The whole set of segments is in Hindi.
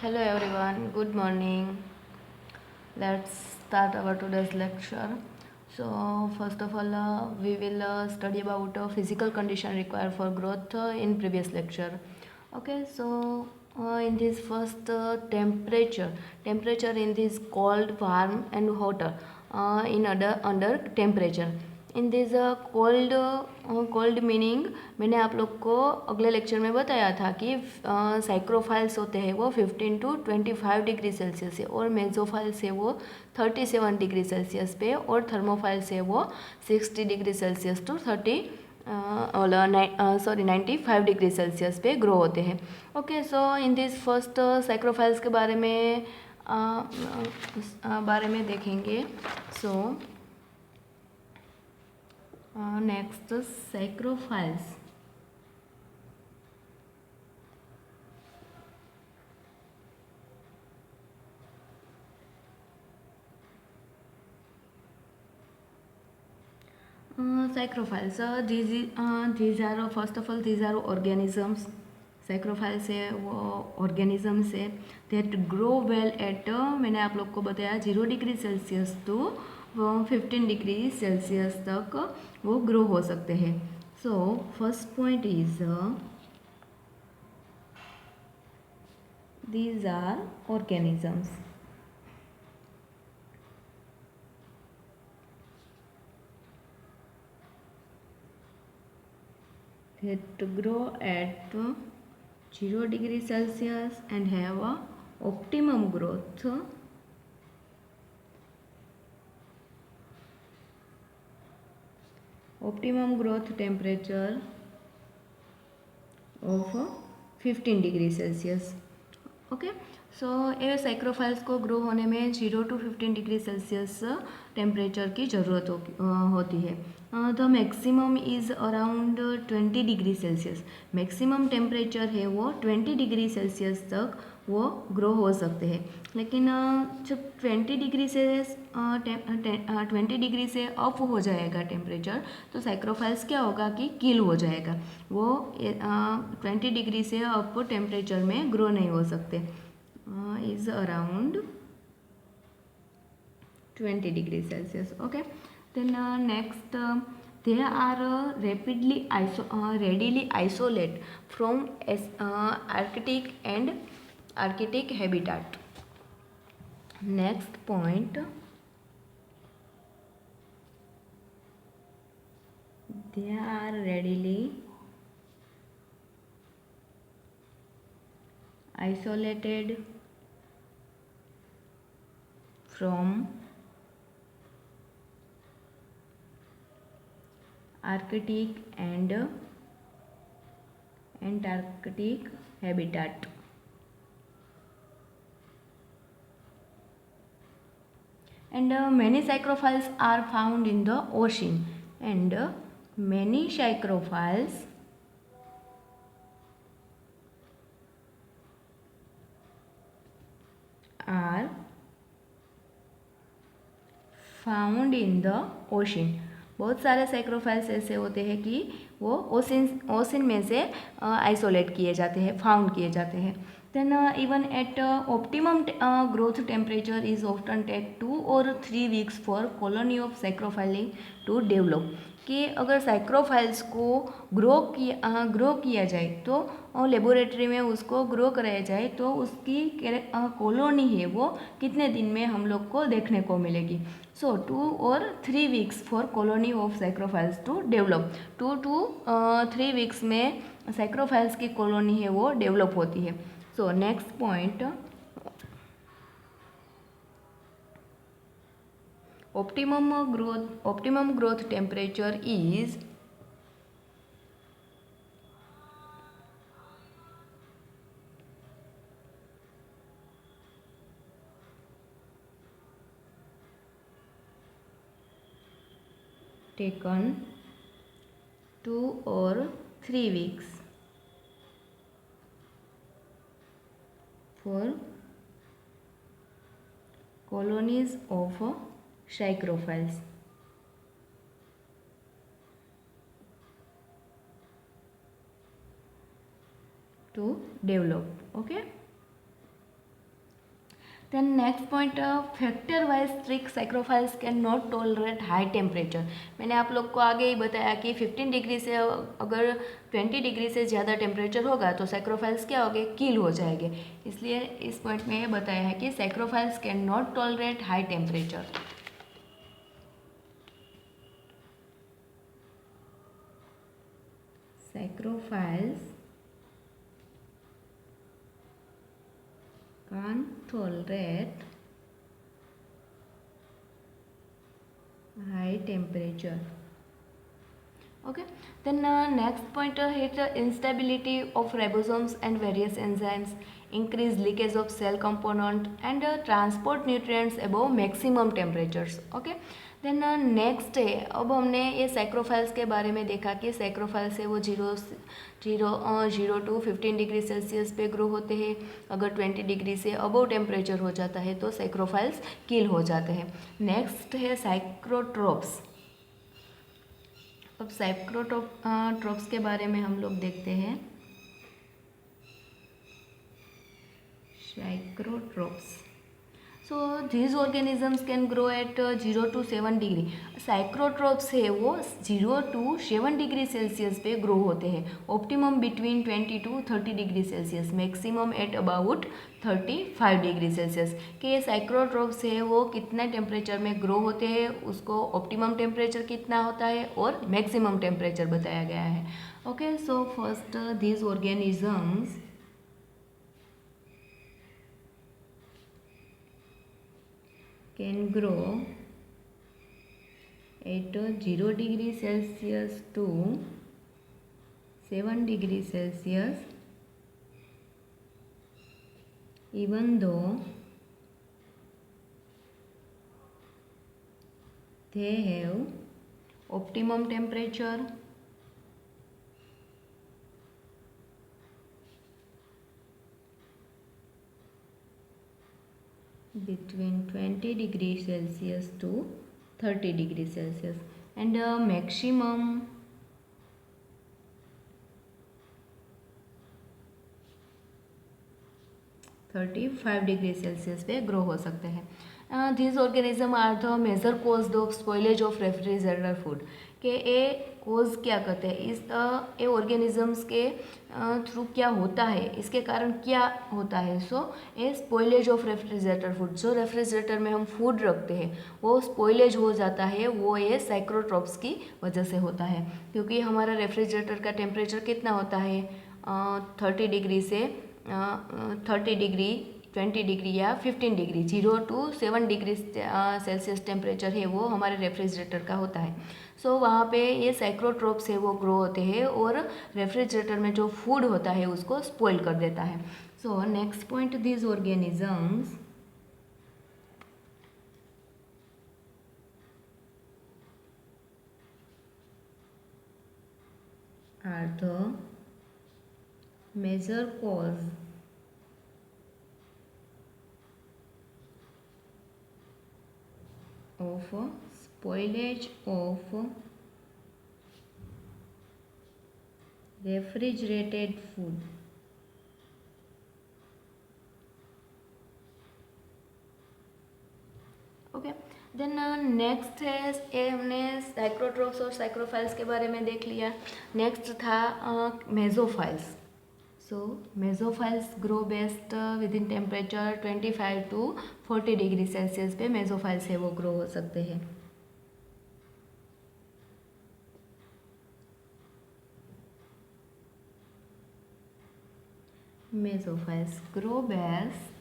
Hello everyone, good morning. Let's start our today's lecture. First of all, we will study about physical condition required for growth in previous lecture. Okay, in this first temperature in this cold, warm, and hotter in under temperature. In this cold cold meaning मैंने आप लोग को अगले लेक्चर में बताया था कि साइक्रोफाइल्स होते हैं वो 15 टू 25 डिग्री सेल्सियस है और मेजोफाइल्स है वो 37 डिग्री सेल्सियस पे और थर्मोफाइल्स है वो 60 degree Celsius to 95 degree Celsius पे ग्रो होते हैं. Okay, so in this first psychrophiles के बारे में देखेंगे. So next psychrophiles. Saprophytes, these are first of all these are organisms. Saprophytes है वो organisms है that grow well at मैंने आप लोग को बताया 0 डिग्री सेल्सियस तो 15 डिग्री सेल्सियस तक वो ग्रो हो सकते हैं. So first point is these are organisms. That grow at 0 degree Celsius and have a optimum growth temperature of 15 degree Celsius. Okay, so ये साइक्रोफाइल्स को ग्रो होने में 0 to 15 डिग्री सेल्सियस टेम्परेचर की ज़रूरत होती है. The maximum is around 20 degree Celsius. Maximum temperature है वो 20 डिग्री सेल्सियस तक वो ग्रो हो सकते हैं. लेकिन जब 20 डिग्री से अप हो जाएगा टेम्परेचर तो साइक्रोफाइल्स क्या होगा कि किल हो जाएगा. वो 20 डिग्री से अप टेम्परेचर में ग्रो नहीं हो सकते. Is around 20 degree Celsius. Okay, then next they are readily isolate from arctic habitat. Next point, they are readily isolated from Arctic and Antarctic habitat. And many psychrophiles are found in the ocean, and many psychrophiles are found in the ocean. बहुत सारे साइक्रोफाइल्स ऐसे होते हैं कि वो ओशन में से आइसोलेट किए जाते हैं, फाउंड किए जाते हैं. Then even at optimum growth temperature is often take 2 or 3 weeks for colony of psychrophiling to develop. कि अगर साइक्रोफाइल्स को ग्रो किया जाए तो लेबोरेटरी में उसको ग्रो कराया जाए तो उसकी कॉलोनी है वो कितने दिन में हम लोग को देखने को मिलेगी. So 2 or 3 weeks for colony of psychrophiles to develop. 2 to 3 weeks में साइक्रोफाइल्स की कॉलोनी है वो डेवलप होती है. So next point, optimum growth temperature is taken 2 or 3 weeks for colonies of psychrophiles to develop. Okay, then next point, factor wise strict psychrophiles can not tolerate high temperature. मैंने आप लोग को आगे ही बताया कि 15 डिग्री से अगर 20 डिग्री से ज़्यादा टेम्परेचर होगा तो साइक्रोफाइल्स क्या होंगे, किल हो जाएंगे। इसलिए इस पॉइंट में ये बताया है कि साइक्रोफाइल्स can not tolerate high temperature. साइक्रोफाइल्स can't tolerate high temperature. Okay, then next point is the instability of ribosomes and various enzymes, increase leakage of cell component and transport nutrients above maximum temperatures. Okay, then next है, अब हमने ये साइक्रोफाइल्स के बारे में देखा कि साइक्रोफाइल्स है वो जीरो टू 15 डिग्री सेल्सियस पे ग्रो होते हैं। अगर 20 डिग्री से अबव टेम्परेचर हो जाता है तो साइक्रोफाइल्स किल हो जाते हैं। नेक्स्ट है साइक्रोट्रोप्स। अब साइक्रोट्रोप्स के बारे में हम लोग देखते हैं। Psychrotrophs, so these organisms can grow at 0 to 7 degree. Psychrotrophs है वो 0 to 7 डिग्री सेल्सियस पे ग्रो होते हैं। Optimum between 20 to 30 degree Celsius, maximum at about 35 degree Celsius. कि ये साइक्रोट्रोप्स है वो कितने टेम्परेचर में ग्रो होते हैं, उसको ऑप्टिमम टेम्परेचर कितना होता है और मैक्सिमम टेम्परेचर बताया गया है। Okay, so first these organisms can grow at 0 degree Celsius to 7 degree Celsius, even though they have optimum temperature between 20 degree Celsius to 30 degree Celsius and maximum 35 degree Celsius पे ग्रो हो सकते हैं। This organism are the major cause of spoilage of refrigerator food. के ये कोज क्या करते हैं, इस ये ऑर्गेनिजम्स के थ्रू क्या होता है, इसके कारण क्या होता है। सो ये स्पॉइलेज ऑफ रेफ्रिजरेटर फूड, जो रेफ्रिजरेटर में हम फूड रखते हैं वो स्पॉइलेज हो जाता है, वो ये साइक्रोट्रोप्स की वजह से होता है। क्योंकि हमारा रेफ्रिजरेटर का टेम्परेचर कितना होता है, 30 डिग्री से 30 डिग्री 20 डिग्री या 15 degree, 0 to 7 degree Celsius temperature है वो हमारे रेफ्रिजरेटर का होता है। सो वहाँ पे ये साइक्रोट्रोप्स है वो ग्रो होते हैं और रेफ्रिजरेटर में जो फूड होता है उसको स्पॉइल कर देता है। So next point, this organisms are the major cause of spoilage of refrigerated food. Okay, then next है, ये हमने साइक्रोट्रोप्स और साइक्रोफाइल्स के बारे में देख लिया। नेक्स्ट था mesophiles. So mesophiles grow best within temperature 25 to 40 degree Celsius पे मेसोफाइल्स है वो ग्रो हो सकते हैं। Mesophiles grow best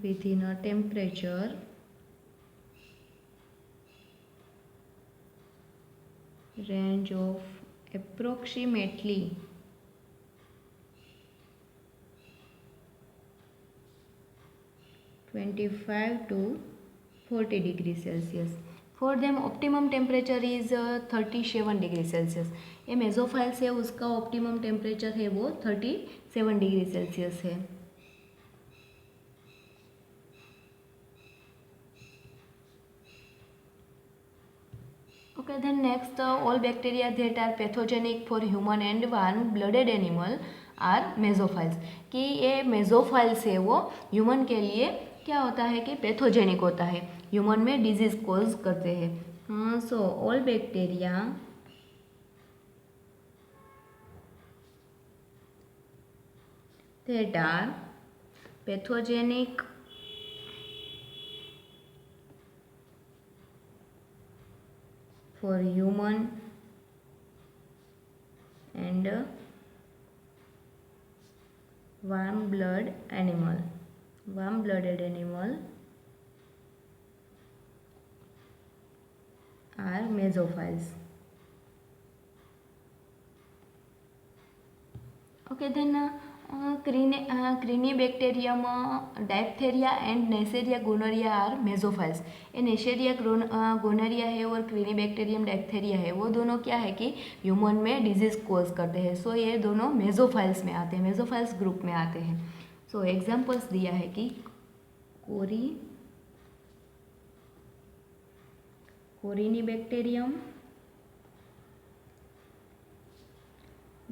within a temperature range of approximately 25 to 40 degree Celsius. For them optimum temperature is 37 degree Celsius. ये मेसोफाइल्स है उसका ऑप्टिमम टेम्परेचर है वो 37 डिग्री सेल्सियस है। Okay, then next, all bacteria that are pathogenic for human and warm-blooded animal are mesophiles. कि ये मेसोफाइल्स है वो ह्यूमन के लिए क्या होता है कि पैथोजेनिक होता है, ह्यूमन में डिजीज कॉज करते हैं. So all bacteria that are pathogenic for human and warm-blooded animal are mesophiles. Okay, then Crinibacterium, diphtheria and Neisseria gonorrhea are mesophiles. ये Neisseria gonorrhea है और Crinibacterium diphtheria है, वो दोनों क्या है कि ह्यूमन में डिजीज कोज करते हैं. सो ये दोनों मेसोफाइल्स में आते हैं, मेसोफाइल्स ग्रुप में आते हैं. सो एग्जाम्पल्स दिया है कि Corynebacterium,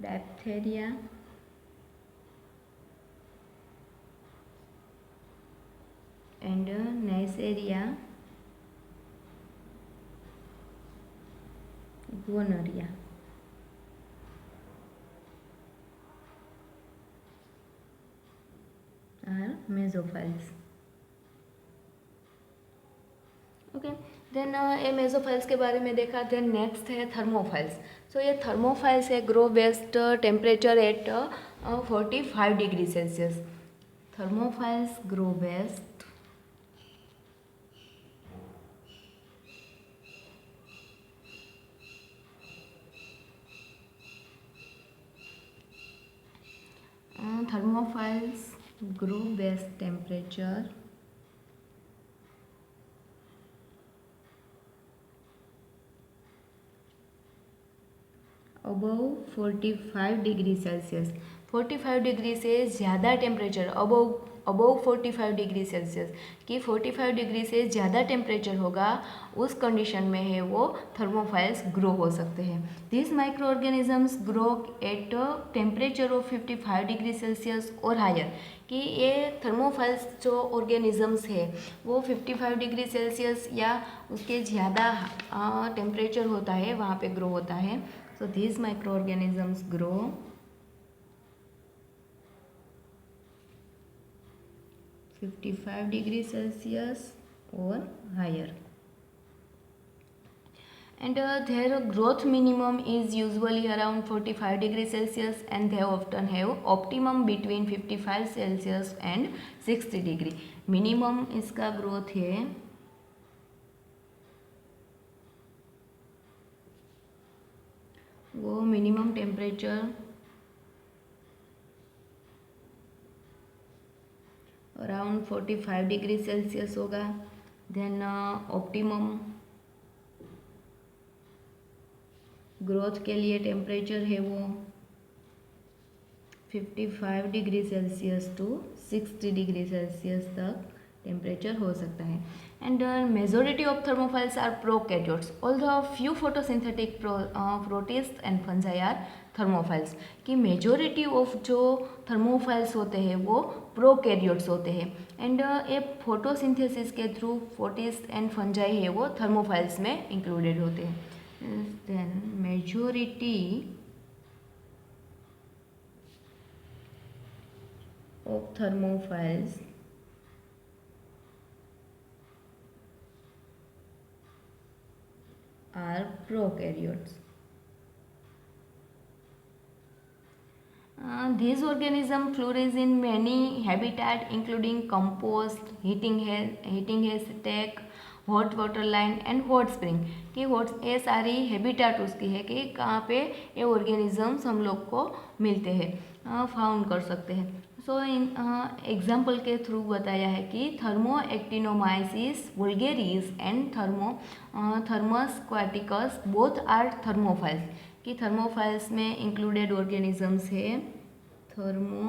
diphtheria and Neisseria gonorrhea. Are mesophiles. Okay, then ये मेसोफाइल्स के बारे में देखा. देन नेक्स्ट है थर्मोफाइल्स. सो ये थर्मोफाइल्स है grow best temperature at 45 degree Celsius. Thermophiles grow best temperature above 45 degree Celsius. 45 degree से ज़्यादा टेम्परेचर, अबव 45 डिग्री सेल्सियस, कि 45 डिग्री से ज़्यादा टेम्परेचर होगा उस कंडीशन में है वो थर्मोफाइल्स ग्रो हो सकते हैं. This micro organisms grow at temperature of 55 degree Celsius और हायर. कि ये थर्मोफाइल्स जो ऑर्गेनिजम्स है वो 55 डिग्री सेल्सियस या उसके ज़्यादा टेम्परेचर होता है वहाँ पे ग्रो होता है. So these microorganisms grow (55 degrees Celsius or higher), and their growth minimum is usually around 45 degrees Celsius, and they often have optimum between 55 Celsius and 60 degree. Minimum इसका growth है वो minimum temperature around 45 degree Celsius होगा. देन ऑप्टिमम ग्रोथ के लिए टेम्परेचर है वो 55 degree Celsius to 60 degree Celsius तक टेम्परेचर हो सकता है. And majority of thermophiles are prokaryotes, although few photosynthetic protist and fungi are thermophiles. कि मेजोरिटी ऑफ जो थर्मोफाइल्स होते हैं वो प्रोकैरियोट्स होते हैं, एंड ये फोटोसिंथेसिस के थ्रू प्रोटिस्ट एंड फंजाई है वो थर्मोफाइल्स में इंक्लूडेड होते हैं. Then majority of thermophiles are prokaryotes. These organisms flourish in many habitats including compost, heating haystack, hot water line and hot spring. कि हॉट ये सारी हैबिटेट उसकी है कि कहाँ पे ये ऑर्गेनिजम्स हम लोग को मिलते हैं, फाउंड कर सकते हैं. सो इन एग्जाम्पल के थ्रू बताया है कि thermo actinomyces vulgaris and thermus aquaticus both are thermophiles. कि थर्मोफाइल्स में इंक्लूडेड ऑर्गेनिजम्स है thermo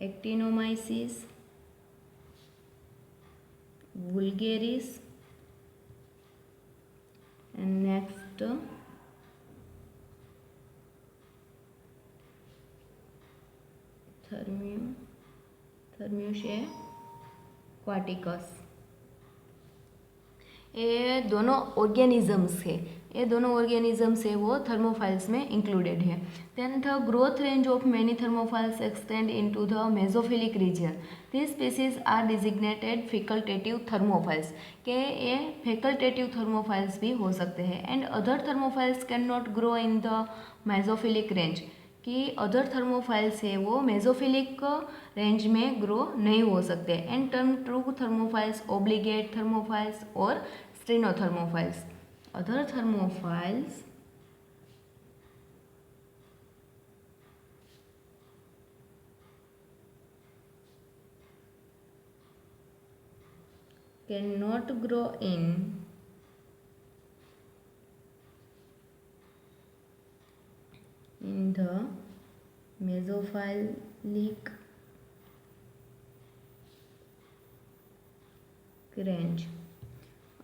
actinomyces vulgaris, and next thermus aquaticus. ये दोनों ऑर्गेनिजम्स है, ये दोनों ऑर्गेनिजम्स है वो थर्मोफाइल्स में इंक्लूडेड है। Then the growth range of many thermophiles extend into the mesophilic reason. This species are designated facultative thermophiles, के ये फैकल्टेटिव थर्मोफाइल्स भी हो सकते हैं। And other thermophiles can not grow in the mesophilic range, कि अदर थर्मोफाइल्स है वो मेसोफिलिक रेंज में ग्रो नहीं हो सकते। And term true thermophiles, obligate thermophiles और स्टेनोथर्मोफाइल्स। Other thermophiles cannot grow in the mesophilic range.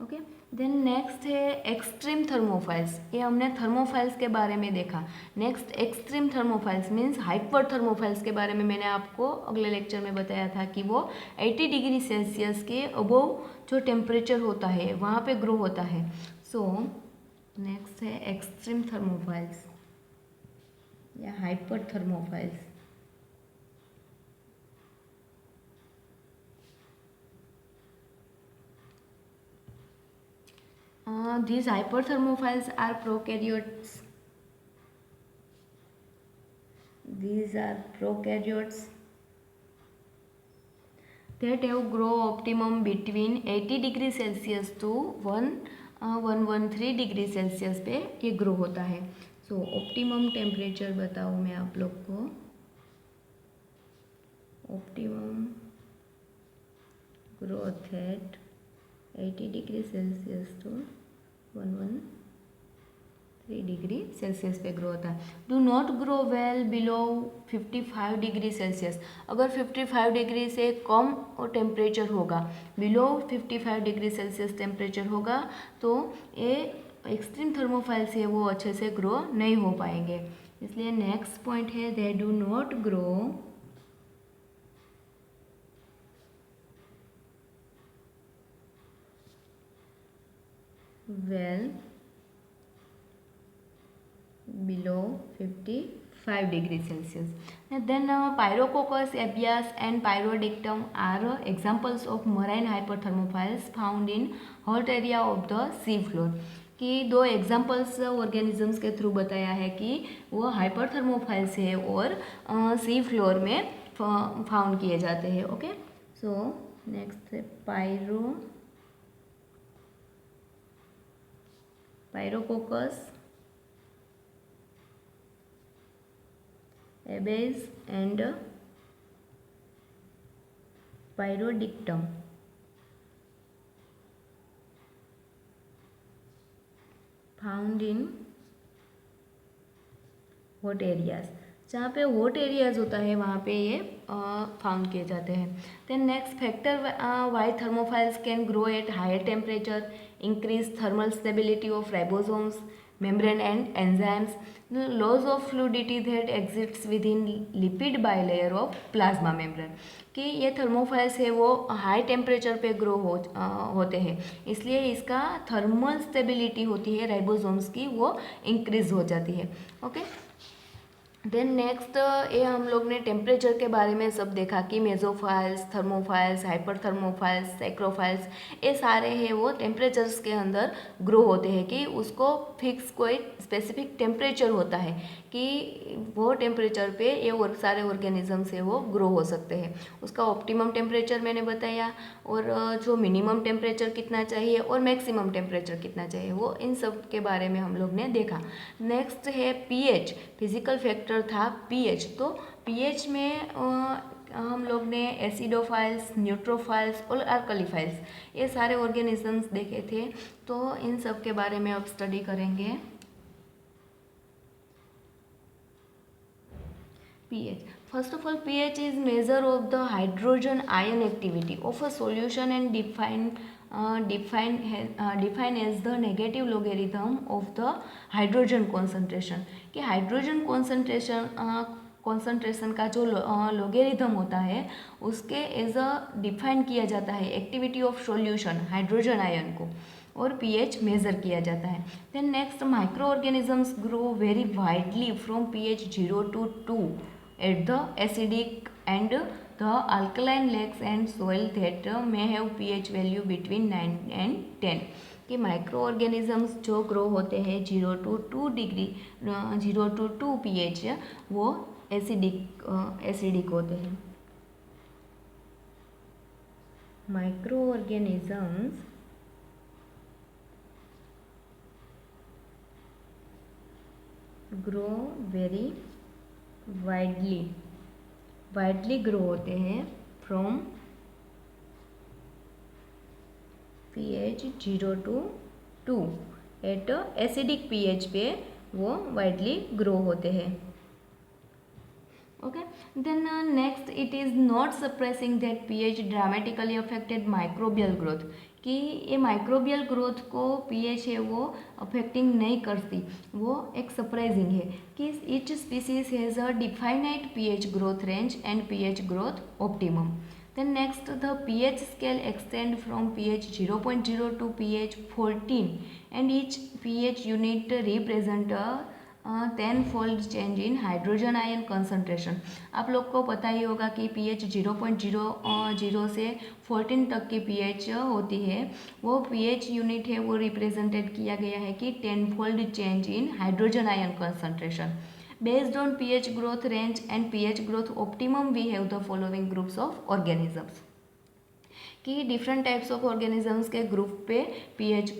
Okay, then next है एक्सट्रीम थर्मोफाइल्स। ये हमने थर्मोफाइल्स के बारे में देखा। Next extreme thermophiles means hyper thermophiles के बारे में मैंने आपको अगले लेक्चर में बताया था कि वो 80 डिग्री सेल्सियस के अबोव जो टेम्परेचर होता है वहाँ पे ग्रो होता है। सो नेक्स्ट है एक्सट्रीम थर्मोफाइल्स या hyper thermophiles. These hyperthermophiles are prokaryotes. These are prokaryotes that have grow optimum between 80 degree Celsius to 113 degree Celsius पे ये ग्रो होता है। सो ऑप्टिमम टेम्परेचर बताऊँ मैं आप लोग को। Optimum growth at 80 degree Celsius to 113 degree Celsius पे ग्रो होता है। Do not grow well below 55 degree Celsius. अगर 55 डिग्री से कम टेम्परेचर होगा, बिलो 55 डिग्री सेल्सियस टेम्परेचर होगा, तो ये एक्सट्रीम थर्मोफाइल्स है वो अच्छे से ग्रो नहीं हो पाएंगे। इसलिए नेक्स्ट पॉइंट है they do not grow well below 55 degree Celsius. Then Pyrococcus apias and Pyrodictum are examples of marine hyperthermophiles found in hot area of the sea floor. कि दो एग्जाम्पल्स ऑर्गेनिजम्स के थ्रू बताया है कि वो हाइपरथर्मोफाइल्स है और सी फ्लोर में फाउंड किए जाते हैं। ओके, सो नेक्स्ट है Pyrococcus abies and Pyrodictum found in hot areas. जहाँ पे हॉट एरियाज होता है वहाँ पे ये फाउंड किए जाते हैं। Then next factor why thermophiles can grow at higher temperature, increase thermal stability of ribosomes, membrane and enzymes, the laws of fluidity that exists within lipid bilayer of plasma membrane। कि ये थर्मोफाइल्स है वो हाई टेम्परेचर पे ग्रो होते हैं, इसलिए इसका थर्मल स्टेबिलिटी होती है राइबोसोम्स की वो इंक्रीज हो जाती है। ओके, देन नेक्स्ट ये हम लोग ने टेम्परेचर के बारे में सब देखा कि मेसोफाइल्स, थर्मोफाइल्स, हाइपर थर्मोफाइल्स, सैक्रोफाइल्स, ये सारे हैं वो टेम्परेचर्स के अंदर ग्रो होते हैं कि उसको फिक्स कोई स्पेसिफिक टेम्परेचर होता है कि वो टेम्परेचर पे ये और सारे ऑर्गेनिजम्स है वो ग्रो हो सकते हैं। उसका ऑप्टिमम टेम्परेचर मैंने बताया और जो मिनिमम टेम्परेचर कितना चाहिए और मैक्सिमम टेम्परेचर कितना चाहिए वो इन सब के बारे में हम लोग ने देखा। नेक्स्ट है पीएच, फिजिकल फैक्टर था पीएच। तो पीएच में हम लोग ने एसिडोफाइल्स, न्यूट्रोफाइल्स और अल्कलीफाइल्स ये सारे ऑर्गेनिजम्स देखे थे। तो इन सब के बारे में अब स्टडी करेंगे। PH First of all, pH is measure of the hydrogen ion activity of a solution and define as the negative logarithm of the hydrogen concentration. कि हाइड्रोजन कॉन्सेंट्रेशन का जो लोगेरिथम होता है उसके एज अ डिफाइन किया जाता है activity of solution hydrogen ion को, और पीएच मेजर किया जाता है. Then next, micro organisms grow very widely from pH 0 to 2 at the acidic and the alkaline lakes and soil that may have pH value between 9 and 10. कि माइक्रो ऑर्गेनिजम्स जो ग्रो होते हैं 0 to 2 डिग्री 0 to 2 pH वो एसिडिक होते हैं. Micro organisms grow very widely grow होते हैं from pH 0 to 2 at acidic pH पे वो वाइडली ग्रो होते हैं. Okay, then next, it is not surprising that pH dramatically affected microbial growth. कि ये माइक्रोबियल ग्रोथ को pH है वो अफेक्टिंग नहीं करती, वो एक सरप्राइजिंग है कि each species has a definite pH growth range and pH growth optimum. Then next, the pH scale extend from pH 0.0 to pH 14 and each pH unit represent a 10-fold change in hydrogen ion concentration. आप लोग को पता ही होगा कि pH 0.0 से 14 तक की pH होती है, वो pH यूनिट है वो रिप्रेजेंटेड किया गया है कि 10-fold change in hydrogen ion concentration. Based on pH growth range and pH growth optimum, we have the following groups of organisms. कि डिफरेंट टाइप्स ऑफ ऑर्गेनिजम्स के ग्रुप पे pH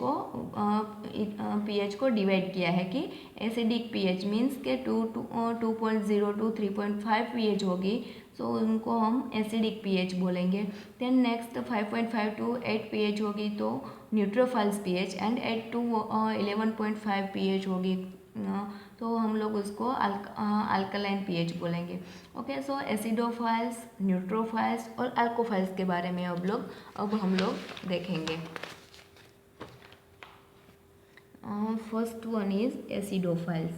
को डिवाइड किया है कि एसिडिक pH मीन्स के 2.0 to 3.5 pH होगी, सो उनको हम एसिडिक pH बोलेंगे. देन नेक्स्ट 5.5 to 8 pH होगी तो न्यूट्रोफाइल्स pH एंड 8 to 11.5 pH होगी तो हम लोग उसको अल्कलाइन pH बोलेंगे. ओके, सो एसिडोफाइल्स, न्यूट्रोफाइल्स और अल्कोफाइल्स के बारे में अब हम लोग देखेंगे. First one is acidophiles.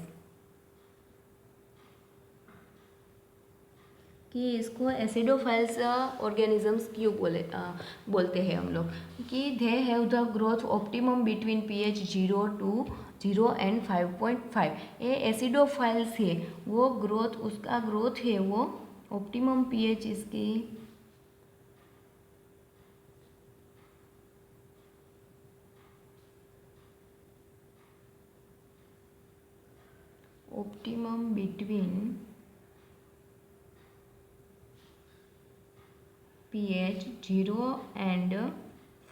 कि इसको एसिडोफाइल्स ऑर्गेनिजम्स क्यों बोलते हैं हम लोग, कि they have the growth optimum between pH 0 to 0 and 5.5. ये एसिडोफाइल्स है वो उसका ग्रोथ है वो ऑप्टिमम pH इसकी optimum between pH 0 and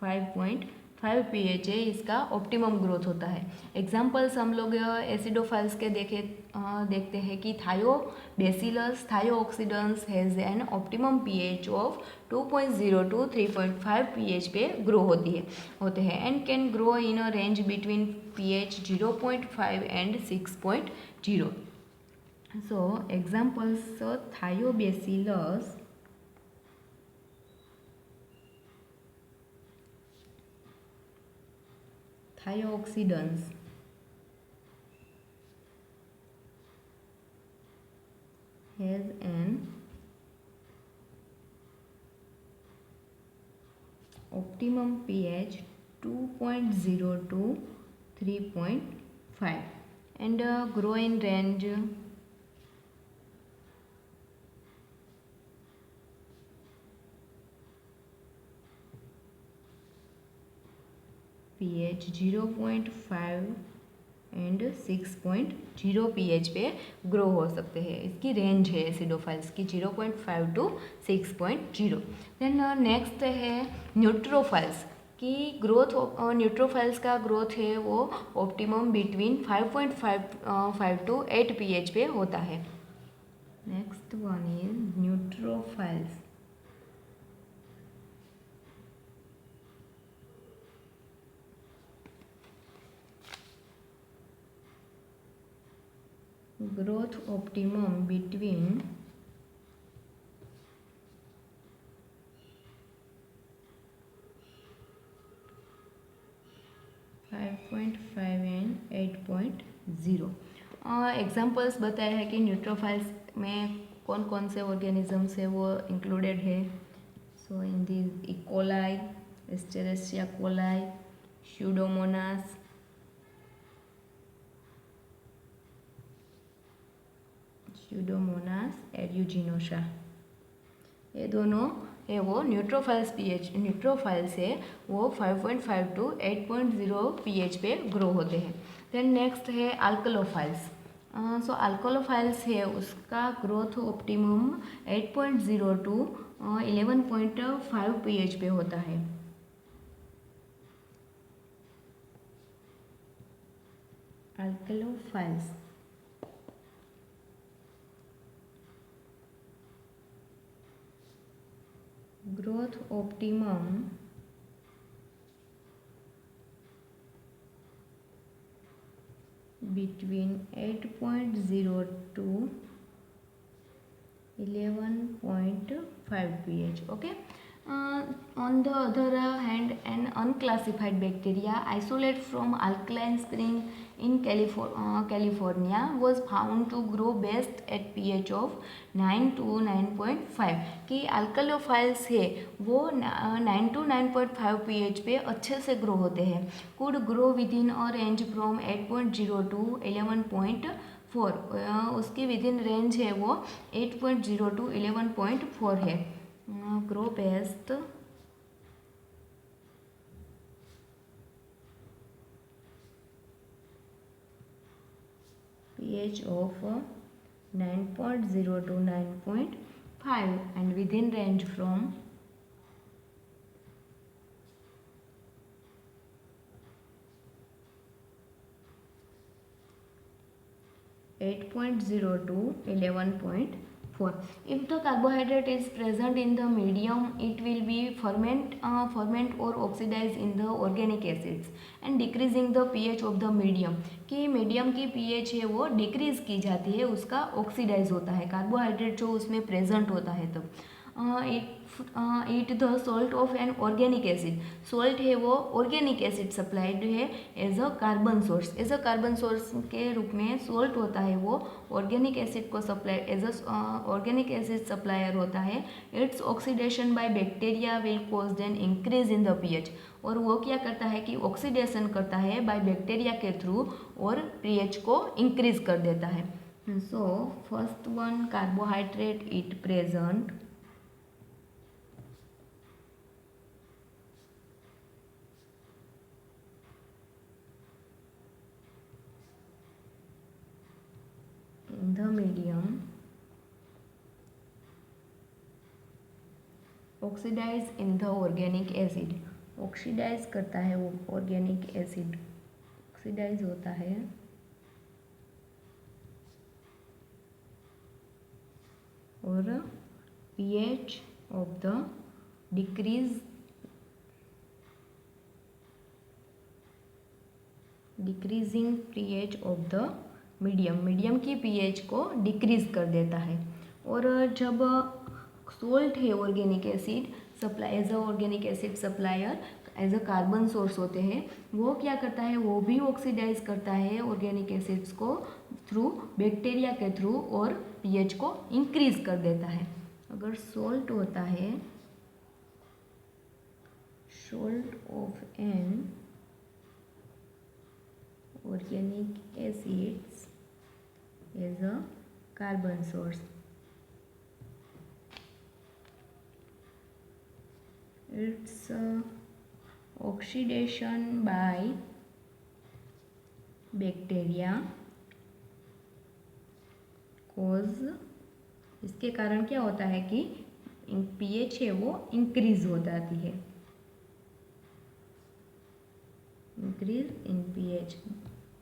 5.5 pH है, इसका ऑप्टिमम ग्रोथ होता है. एग्जाम्पल्स हम लोग एसिडोफाइल्स के देखते हैं कि thiobacillus thiooxidans has an optimum pH of 2.0 to 3.5 pH पे ग्रो होते हैं and can grow in a range between pH 0.5 and 6.0. So examples thiobacillus, thiooxidans has an optimum pH 2.0 to 3.5 and grow in range pH 0.5 and 6.0 pH पे ग्रो हो सकते हैं. इसकी रेंज है एसिडोफाइल्स की 0.5 to 6.0. देन नेक्स्ट है न्यूट्रोफाइल्स की ग्रोथ. न्यूट्रोफाइल्स का ग्रोथ है वो ऑप्टिमम बिटवीन 5.5 to 8 pH पे होता है. Next one is neutrophiles. growth optimum between 5.5 and 8.0। Examples बताया है कि न्यूट्रोफाइल्स में कौन कौन से ऑर्गेनिजम्स है वो इंक्लूडेड है। So in this E coli, Escherichia coli, pseudomonas, aeruginosa, ये दोनों है वो न्यूट्रोफाइल्स न्यूट्रोफाइल्स है वो 5.5 टू 8.0 pH पे ग्रो होते हैं। देन नेक्स्ट है अल्कलोफाइल्स। सो अल्कलोफाइल्स है उसका ग्रोथ ऑप्टिमम 8.0 टू 11.5 pH पे होता है। अल्कलोफाइल्स growth optimum between 8.0 to 11.5 pH. Okay. On the other hand, an unclassified bacteria isolate from alkaline spring in California was found to grow best at pH of 9 to 9.5। कि अल्कलोफाइल्स है वो 9 to 9.5 pH पे अच्छे से ग्रो होते हैं। Could grow within a range from 8.0 to 11.4। उसकी विद इन रेंज है वो 8.0 टू 11.4 है। Grow best pH of 9.0 to 9.5 and within range from 8.0 to 11.4. If the carbohydrate is present in the medium, it will be ferment or oxidize in the organic acids and decreasing the pH of the medium। कि मीडियम की pH है वो डिक्रीज की जाती है, उसका ऑक्सीडाइज होता है कार्बोहाइड्रेट जो उसमें प्रेजेंट होता है तब। It the salt of an organic acid. Salt है वो ऑर्गेनिक एसिड सप्लाइड है as a carbon source. As a carbon source के रूप में सॉल्ट होता है वो ऑर्गेनिक एसिड को supply as a organic acid supplier होता है। Its oxidation by bacteria will cause an increase in the pH. और वो क्या करता है कि ऑक्सीडेशन करता है बाय बैक्टीरिया के थ्रू और पीएच को इंक्रीज कर देता है। So first one, carbohydrate it present in the medium, oxidize in the organic acid। Oxidize करता है वो ऑर्गेनिक एसिड, ऑक्सीडाइज होता है और pH of the decreasing pH of the medium की pH को डिक्रीज कर देता है। और जब सोल्ट है organic acid supply as a organic acid supplier as a carbon source होते हैं, वो क्या करता है वो भी ऑक्सीडाइज करता है ऑर्गेनिक एसिड्स को थ्रू बैक्टीरिया के थ्रू और pH को इंक्रीज कर देता है। अगर सोल्ट होता है salt of an organic acids is a carbon source, its oxidation by bacteria cause, इसके कारण क्या होता है कि pH है वो इंक्रीज हो जाती है, इंक्रीज इन pH,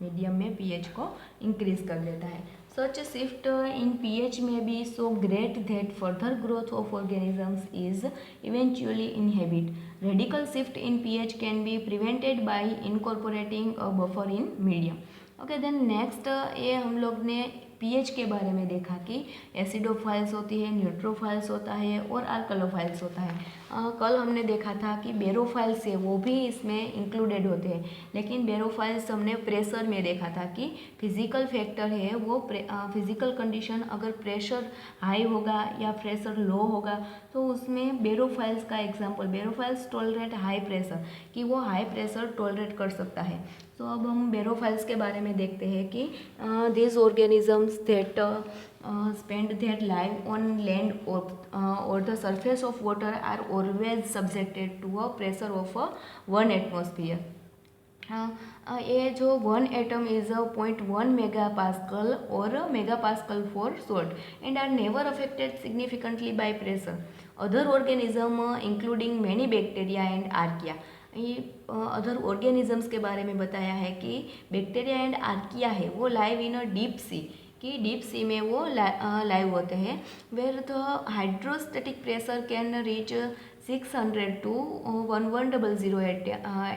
मीडियम में pH को इंक्रीज कर देता है। सच शिफ्ट इन pH में be so great that further growth of organisms is eventually inhabit. Radical shift in pH can be prevented by incorporating a buffer in medium. Okay, then next ये हम लोग ने पीएच के बारे में देखा कि एसिडोफाइल्स होती है, न्यूट्रोफाइल्स होता है और अल्कलोफाइल्स होता है। कल हमने देखा था कि बेरोफाइल्स है वो भी इसमें इंक्लूडेड होते हैं, लेकिन बेरोफाइल्स हमने प्रेशर में देखा था कि फिजिकल फैक्टर है वो फिजिकल कंडीशन, अगर प्रेशर हाई होगा या प्रेशर लो होगा तो उसमें बेरोफाइल्स का एग्जांपल, बेरोफाइल्स टॉलरेट हाई प्रेशर, कि वो हाई प्रेशर टॉलरेट कर सकता है। तो अब हम बेरोफाइल्स के बारे में देखते हैं कि this organisms that spend their life on land or the surface of water are always subjected to a pressure of 1 atmosphere. ये जो 1 atom is a 0.1 megapascal or megapascal for short and are never affected significantly by pressure. Other organism including many bacteria and archaea, ये अदर ऑर्गेनिजम्स के बारे में बताया है कि बैक्टीरिया एंड आर्किया है वो live in a deep sea, कि डीप सी में वो लाइव होते हैं, where the hydrostatic pressure can reach 600 to 1100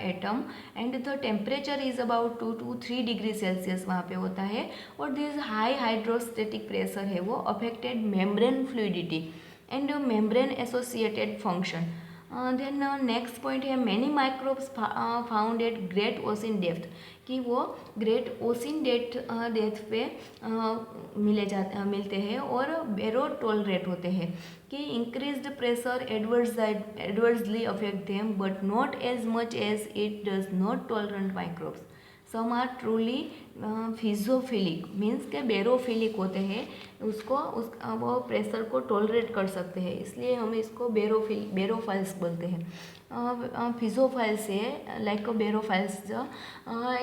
atm and the temperature is about 2 to 3 degree Celsius वहाँ पे होता है। और दिस हाई हाइड्रोस्टेटिक प्रेशर है वो affected membrane fluidity and membrane associated function. Then next point है many microbes found at great ocean depth, कि वो ग्रेट ओशन डेप्थ पे मिलते हैं और बेरो टॉलरेट होते हैं, कि increased pressure adversely affect them but not as much as it does not tolerant microbes. Some are truly piezophilic, means के बेरोफिलिक होते हैं, उसको वो प्रेशर को टॉलरेट कर सकते हैं, इसलिए हम इसको बेरोफाइल्स बोलते हैं। फिजोफाइल्स है like barophiles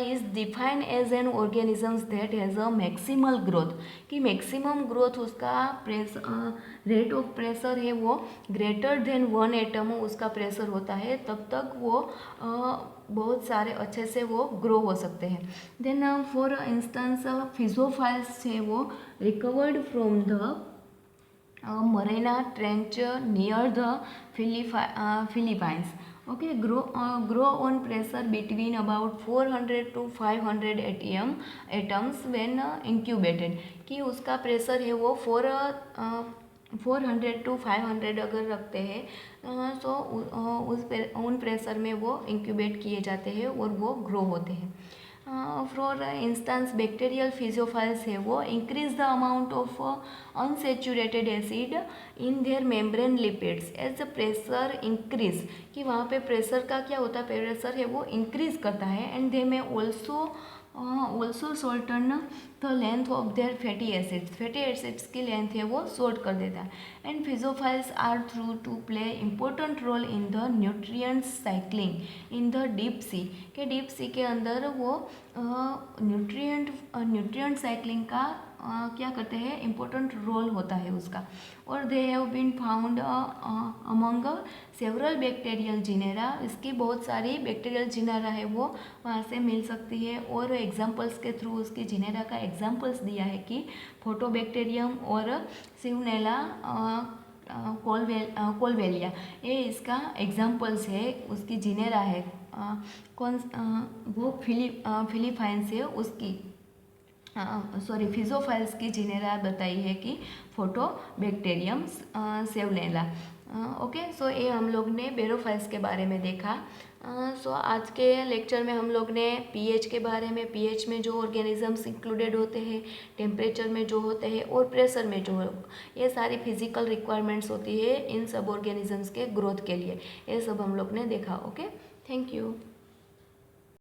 is defined as an organisms that has a maximal growth, कि मैक्सिमम ग्रोथ उसका रेट ऑफ प्रेशर है वो ग्रेटर देन 1 एटम उसका प्रेशर होता है, तब तक वो बहुत सारे अच्छे से वो ग्रो हो सकते हैं। देन फॉर इंस्टेंस फिजोफाइल्स है वो recovered from the Mariana Trench near the Philippines. Okay, grow on pressure between about 400 to 500 atoms when incubated, कि उसका प्रेशर है वो 400 to 500 अगर रखते हैं तो उन प्रेशर में वो इंक्यूबेट किए जाते हैं और वो ग्रो होते हैं। फॉर इंस्टेंस बैक्टीरियल फिजियोफाइल्स है वो increase the amount of unsaturated acid in their membrane lipids as the pressure increase, कि वहाँ पे प्रेशर का क्या होता है, प्रेशर है वो इंक्रीज करता है and they may also shorten the length of their fatty acids की लेंथ है वो शॉर्ट कर देता है। And piezophiles are thought to play important role in the nutrient cycling in the deep sea, के डीप सी के अंदर वो न्यूट्रिएंट साइक्लिंग का क्या करते हैं, इम्पोर्टेंट रोल होता है उसका। और they have been found among several bacterial genera, इसकी बहुत सारी बैक्टीरियल जिनेरा है वो वहाँ से मिल सकती है। और एग्जांपल्स के थ्रू उसकी जिनेरा का एग्जांपल्स दिया है कि फोटोबैक्टीरियम और सिवनेला कोलवेलिया, ये इसका एग्जांपल्स है, उसकी जिनेरा है वो फिलीपाइंस है उसकी फिजोफाइल्स की जिनेरा बताई है कि फोटोबैक्टीरियम सेवनेला। ओके, सो ये हम लोग ने बेरोफाइल्स के बारे में देखा। सो आज के लेक्चर में हम लोग ने पीएच के बारे में, पीएच में जो ऑर्गेनिजम्स इंक्लूडेड होते हैं, टेम्परेचर में जो होते हैं और प्रेशर में जो, ये सारी फिजिकल रिक्वायरमेंट्स होती है इन सब ऑर्गेनिजम्स के ग्रोथ के लिए, ये सब हम लोग ने देखा। Okay, thank you.